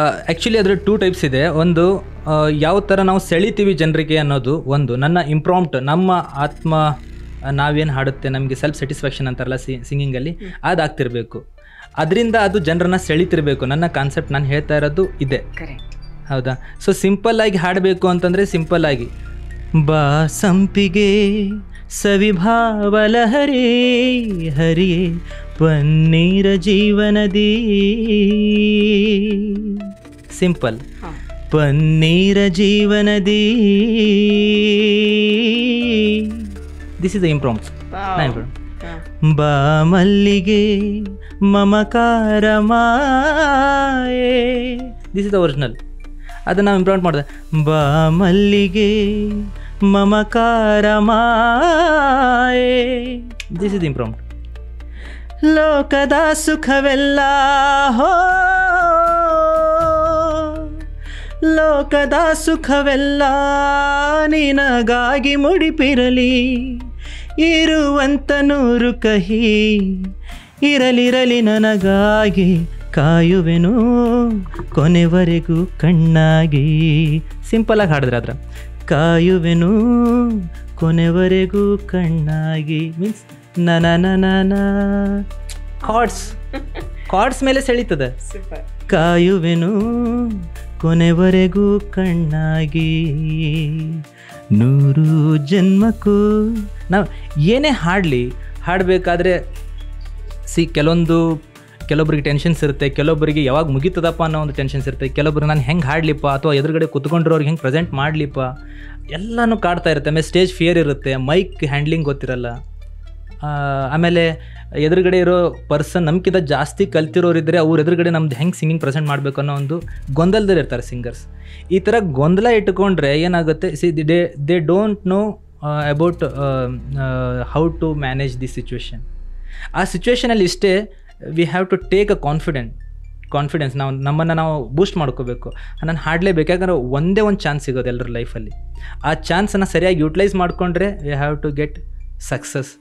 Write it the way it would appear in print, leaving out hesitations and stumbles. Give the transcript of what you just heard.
Actually ಅದರ 2 types ಇದೆ. ಒಂದು ಯಾವ ಥರ ನಾವು ಸೆಳಿತೀವಿ ಜನರಿಗೆ ಅನ್ನೋದು ಒಂದು. ನನ್ನ ಇಂಪ್ರಾಂಪ್ಟ್, ನಮ್ಮ ಆತ್ಮ ನಾವೇನು ಹಾಡುತ್ತೆ ನಮಗೆ ಸೆಲ್ಫ್ ಸ್ಯಾಟಿಸ್ಫ್ಯಾಕ್ಷನ್ ಅಂತಾರಲ್ಲ ಸಿಂಗಿಂಗಲ್ಲಿ, ಅದಾಗ್ತಿರ್ಬೇಕು. ಅದರಿಂದ ಅದು ಜನರನ್ನ ಸೆಳಿತಿರ್ಬೇಕು. ನನ್ನ ಕಾನ್ಸೆಪ್ಟ್ ನಾನು ಹೇಳ್ತಾ ಇರೋದು ಇದೆ. ಹೌದಾ? ಸೊ ಸಿಂಪಲ್ಲಾಗಿ ಹಾಡಬೇಕು ಅಂತಂದರೆ ಸಿಂಪಲ್ಲಾಗಿ ಬಾ ಸಂಪಿಗೆ ಸವಿಭಾವಲ ಹರೇ ಹರಿಯೇ ಪನ್ನೀರ ಜೀವನದಿ. ಸಿಂಪಲ್. ಪನ್ನೀರ ಜೀವನದಿ. This is the impromptu. ಬಾ ಮಲ್ಲಿಗೆ ಮಮಕಾರ ಮಾಯೆ. This is the original. ಅದನ್ನು ನಾವು ಇಂಪ್ರಾಂಪ್ಟ್ ಮಾಡಿದೆ. ಬಾ ಮಲ್ಲಿಗೆ ಮಮಕಾರ ಮಾಯೆ. This is the impromptu. ಲೋಕದ ಸುಖವೆಲ್ಲ ಹೋ, ಲೋಕದ ಸುಖವೆಲ್ಲ ನಿನಗಾಗಿ ಮುಡಿಪಿರಲಿ. ಇರುವಂತ ನೂರು ಕಹಿ ಇರಲಿರಲಿ ನನಗಾಗಿ. ಕಾಯುವೆನು ಕೊನೆವರೆಗೂ ಕಣ್ಣಾಗಿ. ಸಿಂಪಲಾಗಿ ಹಾಡಿದ್ರೆ ಅದ್ರ ಕಾಯುವೆನು ಕೊನೆವರೆಗೂ ಕಣ್ಣಾಗಿ ಮೀನ್ಸ್ ನನ ಕಾರ್ಡ್ಸ್ ಮೇಲೆ ಸೆಳೀತದೆ. ಕಾಯುವೆನು ಕೊನೆವರೆಗೂ ಕಣ್ಣಾಗಿ 100 ಜನ್ಮಕ್ಕೂ. ನಾವು ಏನೇ ಹಾಡಬೇಕಾದ್ರೆ ಕೆಲವೊಬ್ಬರಿಗೆ ಟೆನ್ಷನ್ಸ್ ಇರುತ್ತೆ, ಕೆಲವೊಬ್ಬರಿಗೆ ಯಾವಾಗ ಮುಗಿತದಪ್ಪ ಅನ್ನೋ ಒಂದು ಟೆನ್ಷನ್ಸ್ ಇರುತ್ತೆ, ಕೆಲವೊಬ್ರಿಗೆ ನಾನು ಹೆಂಗೆ ಹಾಡಲಿಪ್ಪ ಅಥವಾ ಎದುರುಗಡೆ ಕೂತ್ಕೊಂಡಿರೋರಿಗೆ ಹೆಂಗೆ ಪ್ರೆಸೆಂಟ್ ಮಾಡಲಿಪ್ಪ ಎಲ್ಲನೂ ಕಾಡ್ತಾ ಇರುತ್ತೆ. ಆಮೇಲೆ ಸ್ಟೇಜ್ ಫಿಯರ್ ಇರುತ್ತೆ, ಮೈಕ್ ಹ್ಯಾಂಡ್ಲಿಂಗ್ ಗೊತ್ತಿರಲ್ಲ. ಆಮೇಲೆ ಎದುರುಗಡೆ ಇರೋ ಪರ್ಸನ್ ನಮ್ಗಿಂತ ಜಾಸ್ತಿ ಕಲ್ತಿರೋರಿದ್ದರೆ ಅವ್ರ ಎದುರುಗಡೆ ನಮ್ದು ಹೆಂಗೆ ಸಿಂಗಿಂಗ್ ಪ್ರೆಸೆಂಟ್ ಮಾಡಬೇಕು ಅನ್ನೋ ಒಂದು ಗೊಂದಲದಲ್ಲಿ ಇರ್ತಾರೆ ಸಿಂಗರ್ಸ್. ಈ ಥರ ಗೊಂದಲ ಇಟ್ಕೊಂಡ್ರೆ ಏನಾಗುತ್ತೆ, they don't know about how to manage the situation. ಆ ಸಿಚುವೇಷನಲ್ಲಿ ಇಷ್ಟೇ we have to take a confidence. ನಮ್ಮನ್ನು ಬೂಸ್ಟ್ ಮಾಡ್ಕೋಬೇಕು. ನಾನು ಹಾಡಲೇಬೇಕು, ಯಾಕಂದರೆ ಒಂದೇ ಒಂದು ಚಾನ್ಸ್ ಸಿಗೋದು ಎಲ್ಲರ ಲೈಫಲ್ಲಿ. ಆ ಚಾನ್ಸನ್ನು ಸರಿಯಾಗಿ ಯೂಟಿಲೈಸ್ ಮಾಡಿಕೊಂಡ್ರೆ we have to get success.